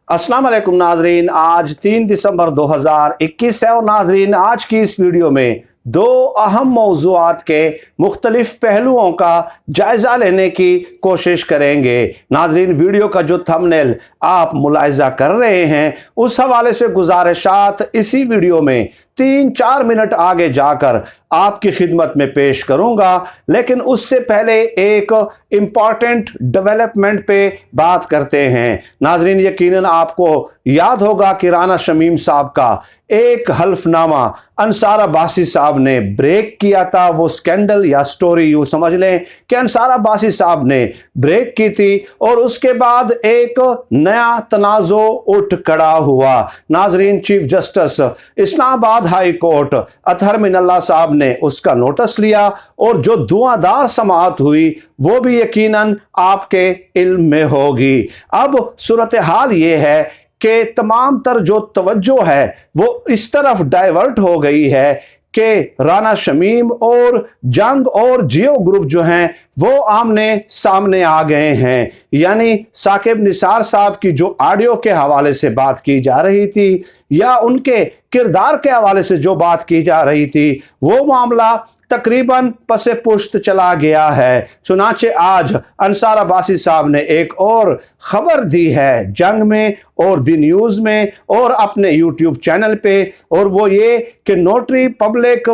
अस्सलाम वालेकुम नाजरीन, आज 3 दिसंबर 2021 है और नाजरीन आज की इस वीडियो में दो अहम मौज़ूआत के मुख्तलिफ पहलुओं का जायज़ा लेने की कोशिश करेंगे। नाजरीन वीडियो का जो थंबनेल आप मुलाहिज़ा कर रहे हैं उस हवाले से गुजारिशात इसी वीडियो में 3-4 मिनट आगे जाकर आपकी खिदमत में पेश करूंगा, लेकिन उससे पहले एक इम्पॉर्टेंट डेवलपमेंट पे बात करते हैं। नाजरीन यकीनन आपको याद होगा कि राना शमीम साहब का एक हल्फनामा अंसार अब्बासी साहब ने ब्रेक किया था। वो स्कैंडल या स्टोरी यूं समझ लें कि अंसार अब्बासी साहब ने ब्रेक की थी और उसके बाद एक नया तनाज़ो उठ खड़ा हुआ। नाजरीन chief justice Islamabad high court Athar Minallah साहब ने उसका नोटिस लिया और जो धुआंधार समाअत हुई वो भी यकीनन आपके इल्म में होगी। अब सूरत हाल ये है कि तमाम तर जो तवज्जो है वो इस तरफ डाइवर्ट हो गई है कि राना शमीम और जंग और जियो ग्रुप जो हैं वो आमने सामने आ गए हैं। यानी साकिब निसार साहब की जो ऑडियो के हवाले से बात की जा रही थी या उनके किरदार के हवाले से जो बात की जा रही थी वो मामला तकरीबन पसे पुश्त चला गया है। चुनाचे आज अंसार अब्बासी साहब ने एक और खबर दी है जंग में और दी न्यूज़ में और अपने यूट्यूब चैनल पे, और वो ये कि नोटरी पब्लिक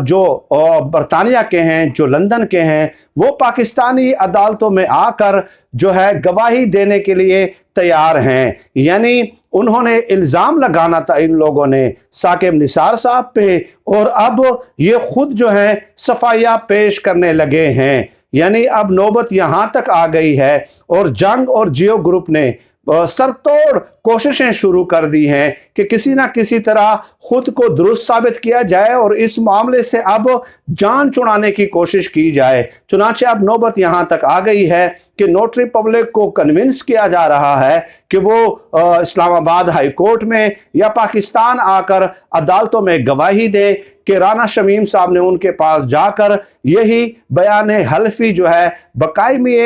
जो बरतानिया के हैं, जो लंदन के हैं, वो पाकिस्तानी अदालतों में आकर जो है गवाही देने के लिए तैयार हैं। यानी उन्होंने इल्ज़ाम लगाना था इन लोगों ने साकिब निसार साहब पे और अब ये खुद जो है सफाइयाँ पेश करने लगे हैं। यानी अब नौबत यहाँ तक आ गई है और जंग और जियो ग्रुप ने सरतोड़ कोशिशें शुरू कर दी हैं कि किसी ना किसी तरह खुद को दुरुस्त साबित किया जाए और इस मामले से अब जान छुड़ाने की कोशिश की जाए। चुनाचे अब नौबत यहाँ तक आ गई है कि नोटरी पब्लिक को कन्विंस किया जा रहा है कि वो इस्लामाबाद हाई कोर्ट में या पाकिस्तान आकर अदालतों में गवाही दे कि राना शमीम साहब ने उनके पास जाकर यही बयान हल्फी जो है बकायमी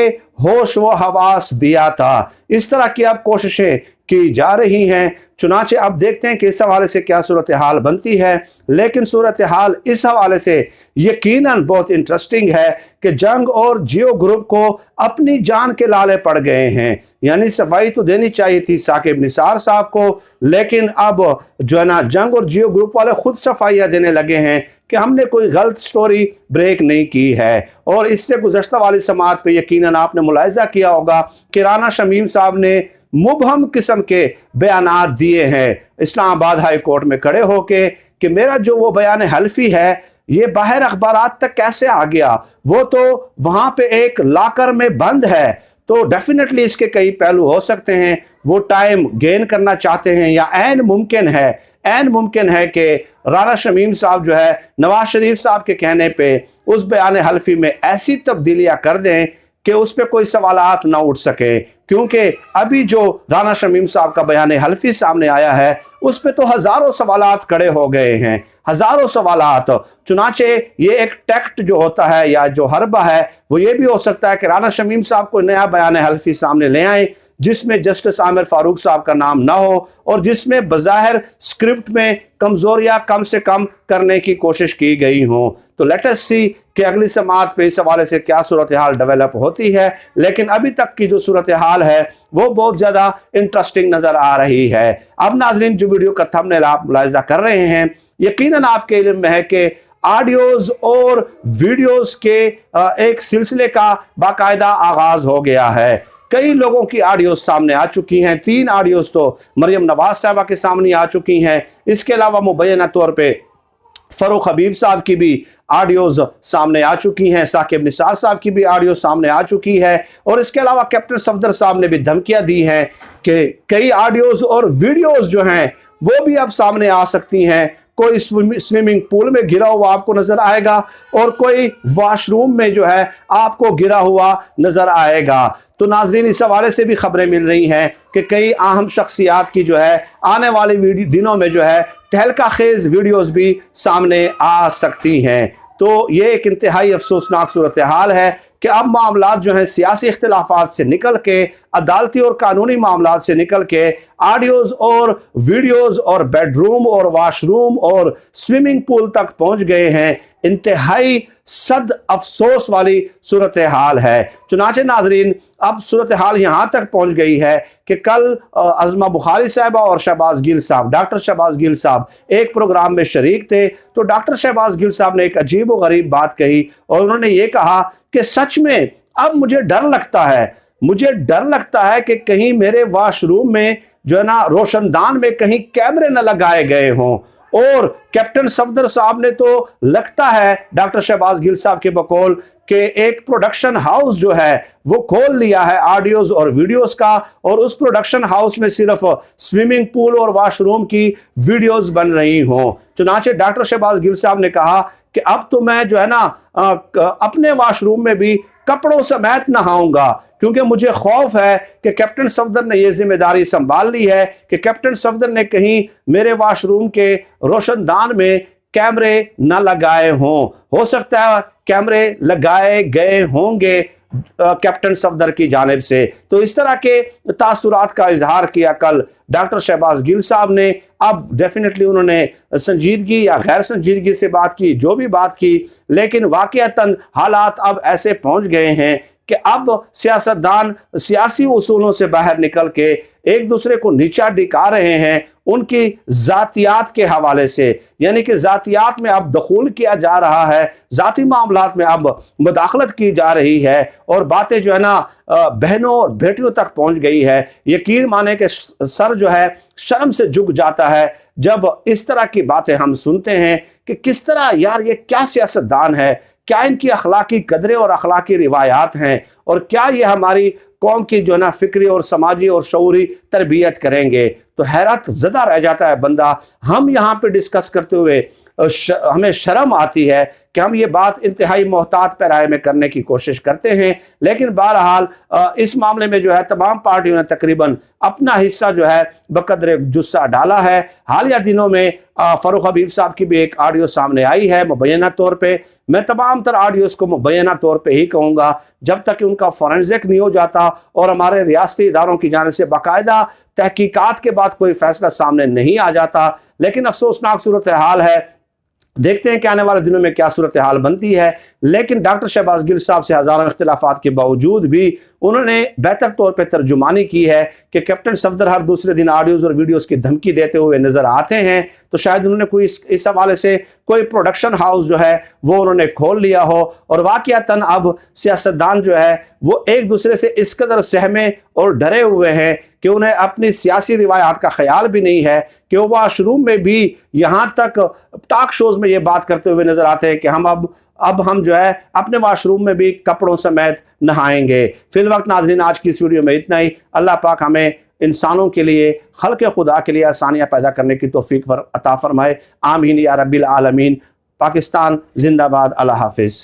होश व हवास दिया था। इस तरह की अब कोशिशें की जा रही हैं। चुनाचे अब देखते हैं कि इस हवाले से क्या सूरत हाल बनती है, लेकिन सूरत हाल इस हवाले से यकीनन बहुत इंटरेस्टिंग है कि जंग और जियो ग्रुप को अपनी जान के लाले पड़ गए हैं। यानी सफाई तो देनी चाहिए थी साकिब निसार साहब को, लेकिन अब जो है ना जंग और जियो ग्रुप वाले खुद सफाइयाँ देने लगे हैं कि हमने कोई गलत स्टोरी ब्रेक नहीं की है। और इससे गुज़श्ता वाली समाअत पे यकीनन आपने मुलाहिज़ा किया होगा कि राना शमीम साहब ने मुबहम किस्म के बयानात दिए हैं इस्लामाबाद हाई कोर्ट में खड़े होके कि मेरा जो वो बयान हल्फी है ये बाहर अखबारात तक कैसे आ गया, वो तो वहाँ पे एक लॉकर में बंद है। तो डेफिनेटली इसके कई पहलू हो सकते हैं। वो टाइम गेन करना चाहते हैं या ऐन मुमकिन है कि राना शमीम साहब जो है नवाज शरीफ साहब के कहने पे उस बयान हल्फी में ऐसी तब्दीलियाँ कर दें कि उस पर कोई सवालात ना उठ सके, क्योंकि अभी जो राना शमीम साहब का बयान हल्फी सामने आया है उस पे तो हज़ारों सवालात खड़े हो गए हैं, हज़ारों सवालात। चुनाचे ये एक टैक्ट जो होता है या जो हरबा है वो ये भी हो सकता है कि राना शमीम साहब को नया बयान हल्फी सामने ले आए जिसमें जस्टिस आमिर फारूक साहब का नाम ना हो और जिसमें बज़ाहिर स्क्रिप्ट में कमज़ोरियाँ कम से कम करने की कोशिश की गई हों। तो लेट अस सी कि अगली समाअत पे इस हवाले से क्या सूरत हाल डेवलप होती है, लेकिन अभी तक की जो सूरत हाल है वो बहुत ज़्यादा इंटरेस्टिंग नज़र आ रही है। अब नाज़रीन जो वीडियो का थंबनेल आप मुलाहिज़ा कर रहे हैं यकीनन आपके इल्म में है कि ऑडियोज़ और वीडियोज़ के एक सिलसिले का बाकायदा आगाज़ हो गया है। कई लोगों की ऑडियोज़ सामने आ चुकी हैं। 3 ऑडियोज़ तो मरियम नवाज साहबा के सामने आ चुकी हैं। इसके अलावा मुबैना तौर पे फ़रूक हबीब साहब की भी ऑडियोज़ सामने आ चुकी हैं, साकिब निसार साहब की भी ऑडियो सामने आ चुकी है और इसके अलावा कैप्टन सफदर साहब ने भी धमकियां दी हैं कि कई ऑडियोज़ और वीडियोज़ जो हैं वो भी अब सामने आ सकती हैं। कोई स्विमिंग पूल में गिरा हुआ आपको नजर आएगा और कोई वॉशरूम में जो है आपको गिरा हुआ नजर आएगा। तो नाजरीन इस हवाले से भी खबरें मिल रही हैं कि कई अहम शख्सियात की जो है आने वाले दिनों में जो है तहलका खेज वीडियोस भी सामने आ सकती हैं। तो ये एक इंतहाई अफसोसनाक सूरत हाल है कि अब मामलात जो हैं सियासी इख्तिलाफात से निकल के, अदालती और कानूनी मामलात से निकल के ऑडियोज़ और वीडियोज़ और बेडरूम और वाशरूम और स्विमिंग पूल तक पहुंच गए हैं। इंतहाई सद अफसोस वाली सूरत हाल है। चुनाचे नाजरीन, अब सूरत हाल यहाँ तक पहुँच गई है कि कल अज़मा बुखारी साहबा और शहबाज गिल साहब, डॉक्टर शहबाज गिल साहब एक प्रोग्राम में शरीक थे, तो डॉक्टर शहबाज गिल साहब ने एक अजीब व गरीब बात कही और उन्होंने ये कहा कि सच में अब मुझे डर लगता है कि कहीं मेरे वाशरूम में जो है ना, रोशनदान में कहीं कैमरे न लगाए गए हों। और कैप्टन सफदर साहब ने तो लगता है डॉक्टर शहबाज गिल साहब के बकौल कि एक प्रोडक्शन हाउस जो है वो खोल लिया है ऑडियोज और वीडियोस का, और उस प्रोडक्शन हाउस में सिर्फ स्विमिंग पूल और वाशरूम की वीडियोस बन रही हों। चुनाचे डॉक्टर शहबाज गिल साहब ने कहा कि अब तो मैं जो है ना अपने वाशरूम में भी कपड़ों समेत नहाऊंगा, क्योंकि मुझे खौफ है कि कैप्टन सफदर ने यह जिम्मेदारी संभाल ली है कि कैप्टन सफदर ने कहीं मेरे वाशरूम के रोशनदान में कैमरे न लगाए हों। हो सकता है कैमरे लगाए गए होंगे कैप्टन सफदर की जानिब से। तो इस तरह के तासुरात का इजहार किया कल डॉक्टर शहबाज गिल साहब ने। अब डेफिनेटली उन्होंने संजीदगी या गैर संजीदगी से बात की, जो भी बात की, लेकिन वाकईतन हालात अब ऐसे पहुंच गए हैं कि अब सियासतदान सियासी उसूलों से बाहर निकल के एक दूसरे को नीचा दिखा रहे हैं उनकी जातियात के हवाले से, यानी कि जातियात में अब दखूल किया जा रहा है, जाती मामलात में अब मुदाखलत की जा रही है और बातें जो है ना बहनों और बेटियों तक पहुंच गई है। यकीन माने कि सर जो है शर्म से झुक जाता है जब इस तरह की बातें हम सुनते हैं कि किस तरह यार ये क्या सियासतदान है, क्या इनकी अखलाकी कदरें और अखलाकी रिवायात हैं, और क्या ये हमारी कौम की जो है ना फिक्री और समाजी और शऊरी तरबियत करेंगे। तो हैरत ज़दा रह जाता है बंदा। हम यहाँ पे डिस्कस करते हुए हमें शर्म आती है कि हम ये बात इंतहाई मोहतात पैराए में करने की कोशिश करते हैं, लेकिन बहरहाल इस मामले में जो है तमाम पार्टियों ने तकरीबन अपना हिस्सा जो है बकदर जुस्सा डाला है। हालिया दिनों में फ़ारूक हबीब साहब की भी एक ऑडियो सामने आई है मुबैना तौर पे। मैं तमाम तर ऑडियोज़ को मुबैना तौर पे ही कहूँगा, जब तक कि उनका फॉरेंसिक नहीं हो जाता और हमारे रियासती इदारों की जानिब से बाकायदा तहकीकात के बाद कोई फैसला सामने नहीं आ जाता। लेकिन अफसोसनाक सूरत हाल है, देखते हैं कि आने वाले दिनों में क्या सूरत हाल बनती है। लेकिन डॉक्टर शहबाज गिल साहब से हज़ारों इख्तिलाफात के बावजूद भी उन्होंने बेहतर तौर पर तर्जुमानी की है कि कैप्टन सफदर हर दूसरे दिन ऑडियोज़ और वीडियोज़ की धमकी देते हुए नज़र आते हैं, तो शायद उन्होंने कोई इस हवाले से कोई प्रोडक्शन हाउस जो है वो उन्होंने खोल लिया हो। और वाक़ईतन अब सियासतदान जो है वो एक दूसरे से इस कदर सहमे और डरे हुए हैं कि उन्हें अपनी सियासी रिवायात का ख्याल भी नहीं है कि वो वाशरूम में भी यहाँ तक टॉक शोज़ में ये बात करते हुए नज़र आते हैं कि हम अब हम जो है अपने वाशरूम में भी कपड़ों समेत नहाएंगे। फिल वक्त नाज़रीन, आज की इस वीडियो में इतना ही। अल्लाह पाक हमें इंसानों के लिए, खल्क़े खुदा के लिए आसानियाँ पैदा करने की तौफ़ीक अता फ़रमाए। आमीन या रब्बिल आलमीन। पाकिस्तान जिंदाबाद। अल्लाह हाफ़िज़।